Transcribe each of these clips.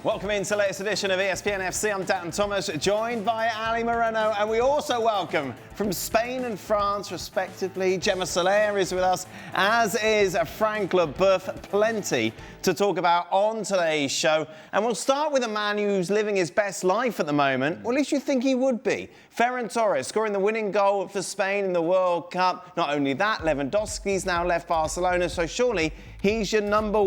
Welcome into the latest edition of ESPN FC. I'm Dan Thomas, joined by Ali Moreno, and we also welcome from Spain and France, respectively, Gemma Soler is with us, as is Frank Leboeuf. Plenty to talk about on today's show. And we'll start with a man who's living his best life at the moment, or at least you think he would be. Ferran Torres scoring the winning goal for Spain in the World Cup. Not only that, Lewandowski's now left Barcelona, so surely he's your number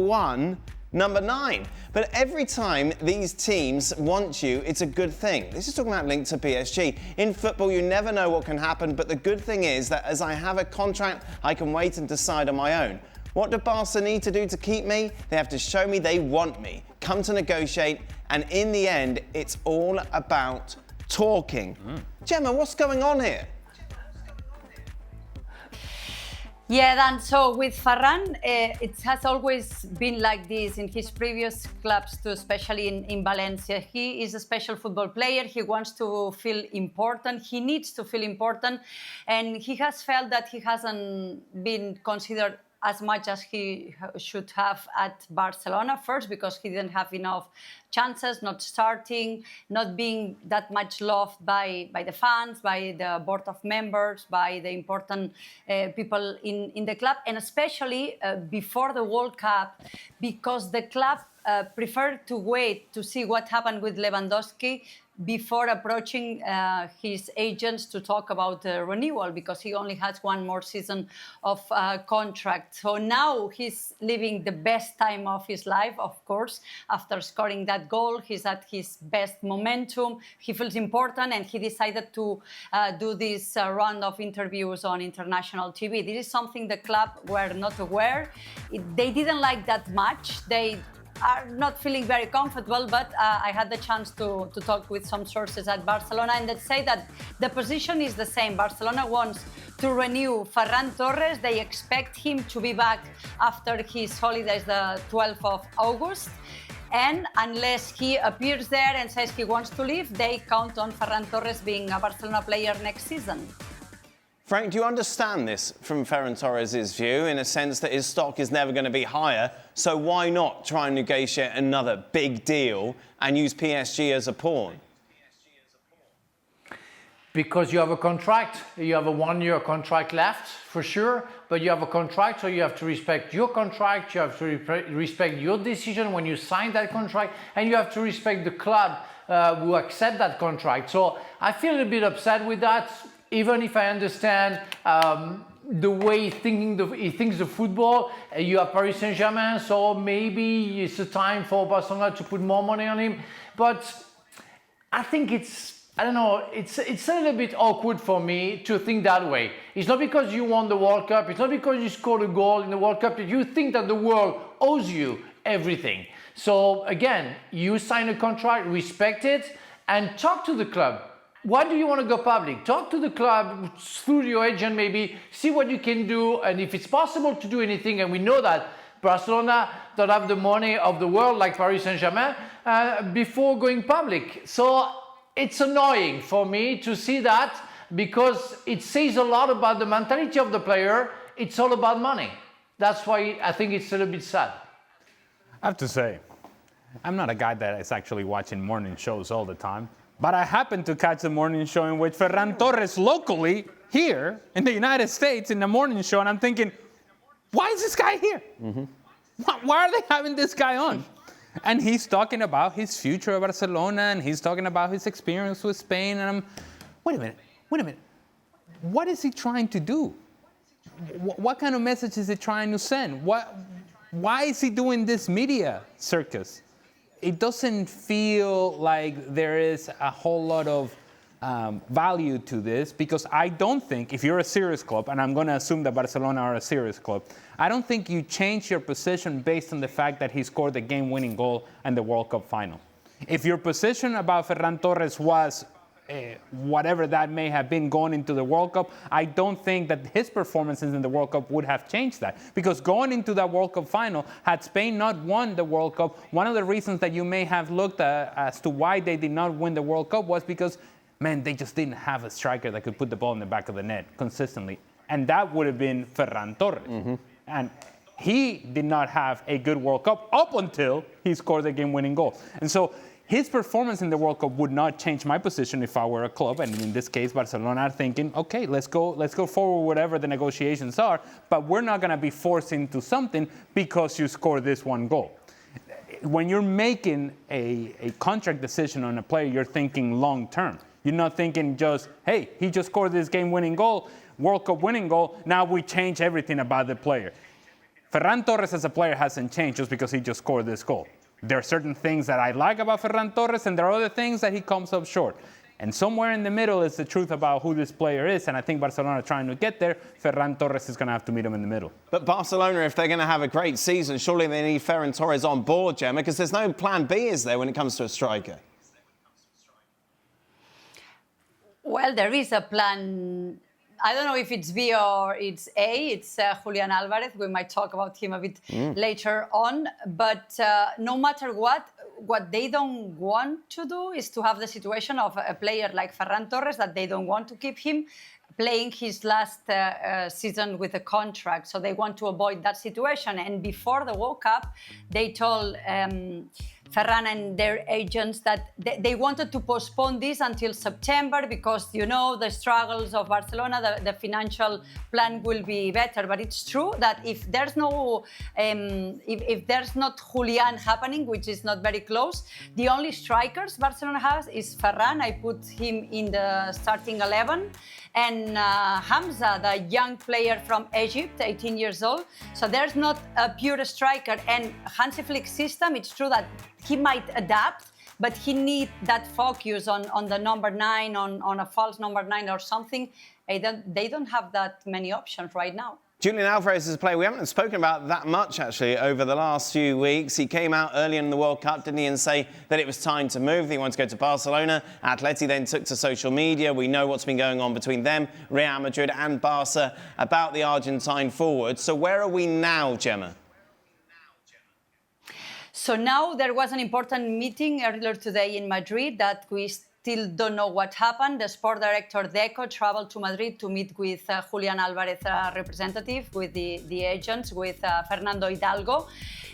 9. But every time these teams want you, it's a good thing. This is talking about linked to PSG. In football, you never know what can happen, but the good thing is that as I have a contract, I can wait and decide on my own. What do Barca need to do to keep me? They have to show me they want me, come to negotiate, and in the end, it's all about talking. Gemma, what's going on here? Yeah, Dan, so with Ferran, it has always been like this in his previous clubs too, especially in Valencia. He is a special football player. He wants to feel important. He needs to feel important. And he has felt that he hasn't been considered as much as he should have at Barcelona. First, because he didn't have enough chances, not starting, not being that much loved by the fans, by the board of members, by the important people in the club, and especially before the World Cup, because the club preferred to wait to see what happened with Lewandowski before approaching his agents to talk about renewal, because he only has one more season of contract. So now he's living the best time of his life, of course. After scoring that goal, he's at his best momentum. He feels important, and he decided to do this round of interviews on international TV. This is something the club were not aware. They didn't like that much. They are not feeling very comfortable, but I had the chance to talk with some sources at Barcelona, and they say that the position is the same. Barcelona wants to renew Ferran Torres. They expect him to be back after his holidays, the 12th of August. And unless he appears there and says he wants to leave, they count on Ferran Torres being a Barcelona player next season. Frank, do you understand this from Ferran Torres' view, in a sense that his stock is never going to be higher, so why not try and negotiate another big deal and use PSG as a pawn? Because you have a contract, you have a one-year contract left, for sure, but you have a contract, so you have to respect your contract, you have to respect your decision when you sign that contract, and you have to respect the club who accept that contract. So I feel a bit upset with that. Even if I understand the way he thinks the football, you have Paris Saint-Germain, so maybe it's a time for Barcelona to put more money on him. But I think it's a little bit awkward for me to think that way. It's not because you won the World Cup, it's not because you scored a goal in the World Cup that you think that the world owes you everything. So again, you sign a contract, respect it, and talk to the club. Why do you want to go public? Talk to the club through your agent, maybe see what you can do, and if it's possible to do anything, and we know that Barcelona don't have the money of the world like Paris Saint-Germain, before going public. So it's annoying for me to see that, because it says a lot about the mentality of the player. It's all about money. That's why I think it's a little bit sad. I have to say, I'm not a guy that is actually watching morning shows all the time. But I happened to catch the morning show in which Ferran Torres locally here in the United States in the morning show, and I'm thinking, why is this guy here? Why are they having this guy on? And he's talking about his future at Barcelona, and he's talking about his experience with Spain, and I'm, wait a minute. What is he trying to do? What kind of message is he trying to send? Why is he doing this media circus? It doesn't feel like there is a whole lot of value to this, because I don't think, if you're a serious club, and I'm going to assume that Barcelona are a serious club, I don't think you change your position based on the fact that he scored the game-winning goal in the World Cup final. If your position about Ferran Torres was whatever that may have been going into the World Cup, I don't think that his performances in the World Cup would have changed that. Because going into that World Cup final, had Spain not won the World Cup, one of the reasons that you may have looked at as to why they did not win the World Cup was because, man, they just didn't have a striker that could put the ball in the back of the net consistently. And that would have been Ferran Torres. And he did not have a good World Cup up until he scored the game-winning goal. And so his performance in the World Cup would not change my position if I were a club. And in this case, Barcelona are thinking, okay, let's go forward, whatever the negotiations are, but we're not going to be forced into something because you scored this one goal. When you're making a contract decision on a player, you're thinking long-term. You're not thinking just, hey, he just scored this game-winning goal, World Cup winning goal, now we change everything about the player. Ferran Torres as a player hasn't changed just because he just scored this goal. There are certain things that I like about Ferran Torres, and there are other things that he comes up short. And somewhere in the middle is the truth about who this player is, and I think Barcelona are trying to get there. Ferran Torres is going to have to meet him in the middle. But Barcelona, if they're going to have a great season, surely they need Ferran Torres on board, Gemma, because there's no plan B, is there, when it comes to a striker? Well, there is a plan. I don't know if it's B or it's A. It's Julián Álvarez. We might talk about him a bit later on. But no matter what they don't want to do is to have the situation of a player like Ferran Torres that they don't want to keep him playing his last season with a contract. So they want to avoid that situation. And before the World Cup, they told Ferran and their agents that they wanted to postpone this until September because, you know, the struggles of Barcelona, the financial plan will be better. But it's true that if there's no, if there's not Julián happening, which is not very close, the only strikers Barcelona has is Ferran. I put him in the starting 11. And Hamza, the young player from Egypt, 18 years old. So there's not a pure striker. And Hansi Flick's system, it's true that he might adapt, but he needs that focus on the number 9, on a false number 9 or something. They don't have that many options right now. Julian Alvarez is a player we haven't spoken about that much, actually, over the last few weeks. He came out early in the World Cup, didn't he, and say that it was time to move, that he wanted to go to Barcelona. Atleti then took to social media. We know what's been going on between them, Real Madrid and Barca, about the Argentine forward. So where are we now, Gemma? So now there was an important meeting earlier today in Madrid that we still don't know what happened. The sport director Deco traveled to Madrid to meet with Julián Álvarez representative, with the agents, with Fernando Hidalgo.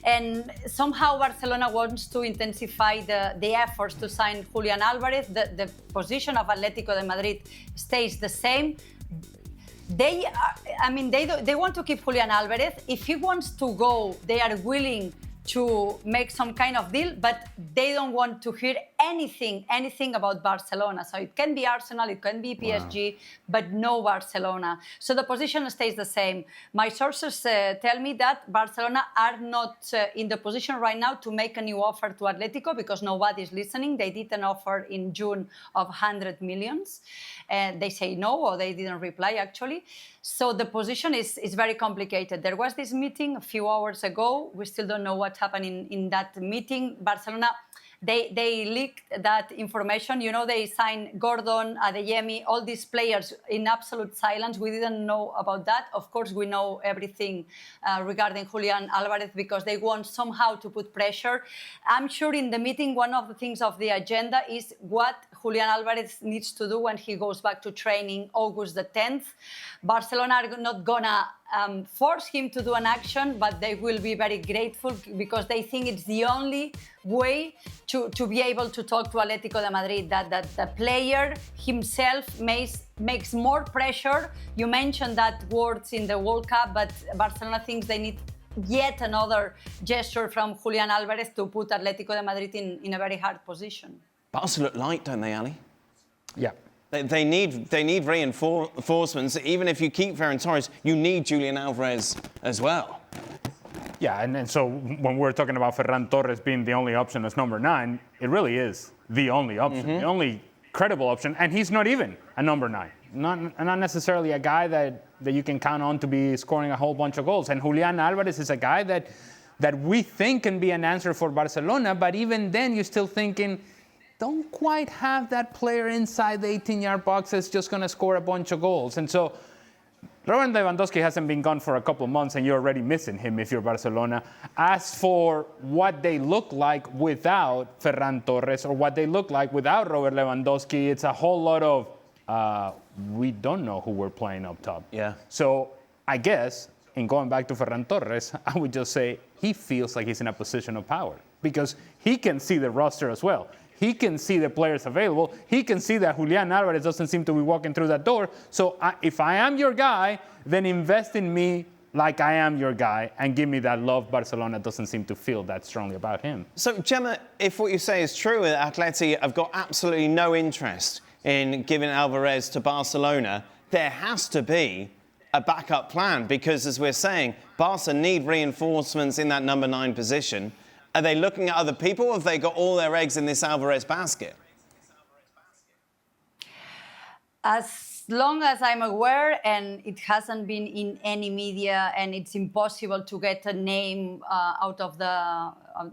And somehow Barcelona wants to intensify the efforts to sign Julián Álvarez. The position of Atlético de Madrid stays the same. They want to keep Julián Álvarez. If he wants to go, they are willing to make some kind of deal, but they don't want to hear anything about Barcelona. So it can be Arsenal, it can be PSG, but no Barcelona. So the position stays the same. My sources tell me that Barcelona are not in the position right now to make a new offer to Atletico because nobody's listening. They did an offer in June of 100 millions. And they say no, or they didn't reply actually. So the position is very complicated. There was this meeting a few hours ago. We still don't know what happened in that meeting. Barcelona, they leaked that information. You know, they signed Gordon, Adeyemi, all these players in absolute silence. We didn't know about that. Of course, we know everything regarding Julián Álvarez because they want somehow to put pressure. I'm sure in the meeting, one of the things of the agenda is what Julián Álvarez needs to do when he goes back to training August the 10th. Barcelona are not gonna force him to do an action, but they will be very grateful because they think it's the only way to be able to talk to Atlético de Madrid, that the player himself makes more pressure. You mentioned that words in the World Cup, but Barcelona thinks they need yet another gesture from Julián Álvarez to put Atlético de Madrid in a very hard position. Barca look light, don't they, Ali? Yeah. They need reinforcements. Even if you keep Ferran Torres, you need Julian Alvarez as well. Yeah, and so when we're talking about Ferran Torres being the only option as number 9, it really is the only option, the only credible option, and he's not even a number 9. Not necessarily a guy that you can count on to be scoring a whole bunch of goals. And Julián Álvarez is a guy that we think can be an answer for Barcelona, but even then you're still thinking, don't quite have that player inside the 18-yard box that's just going to score a bunch of goals. And so Robert Lewandowski hasn't been gone for a couple of months, and you're already missing him if you're Barcelona. As for what they look like without Ferran Torres or what they look like without Robert Lewandowski, it's a whole lot of we don't know who we're playing up top. Yeah. So I guess in going back to Ferran Torres, I would just say he feels like he's in a position of power because he can see the roster as well. He can see the players available. He can see that Julián Álvarez doesn't seem to be walking through that door. So if I am your guy, then invest in me like I am your guy and give me that love Barcelona doesn't seem to feel that strongly about him. So, Gemma, if what you say is true, Atleti have got absolutely no interest in giving Alvarez to Barcelona, there has to be a backup plan because, as we're saying, Barca need reinforcements in that number 9 position. Are they looking at other people, or have they got all their eggs in this Alvarez basket? As long as I'm aware, and it hasn't been in any media, and it's impossible to get a name out of the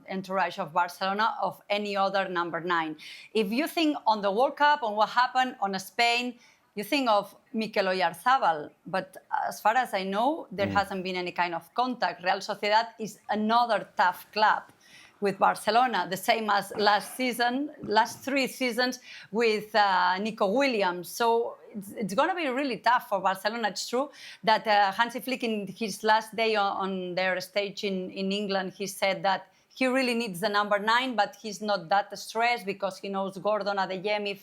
entourage of Barcelona of any other number 9. If you think on the World Cup, on what happened on Spain, you think of Mikel Oyarzabal, but as far as I know, there hasn't been any kind of contact. Real Sociedad is another tough club with Barcelona, the same as last 3 seasons with Nico Williams. So it's going to be really tough for Barcelona. It's true that Hansi Flick, in his last day on their stage in England, he said that he really needs the number 9, but he's not that stressed because he knows Gordon, Adeyemi,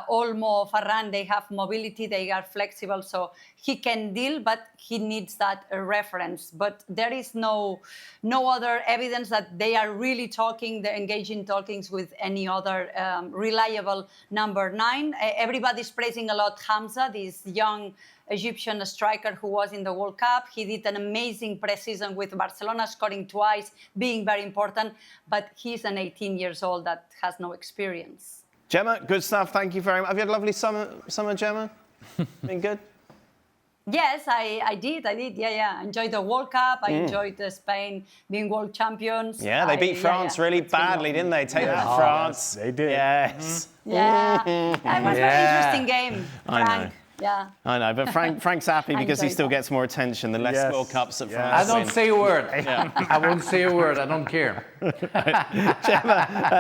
Olmo, Ferran, they have mobility, they are flexible, so he can deal, but he needs that reference. But there is no other evidence that they are really talking, they're engaging talkings with any other reliable number 9. Everybody's praising a lot Hamza, this young Egyptian striker who was in the World Cup. He did an amazing pre-season with Barcelona, scoring twice, being very important, but he's an 18 years old that has no experience. Gemma, good stuff. Thank you very much. Have you had a lovely summer, Gemma? Been good? Yes, I did. Yeah. I enjoyed the World Cup. I enjoyed Spain being world champions. Yeah, they beat France really badly, didn't they? Take that, France. Yes, they did. Yes. Yeah. It was a very interesting game, Frank. I know. Yeah. I know, but Frank's happy because he still gets more attention the less World Cups that France I don't win. say a word. I won't say a word. I don't care. Gemma,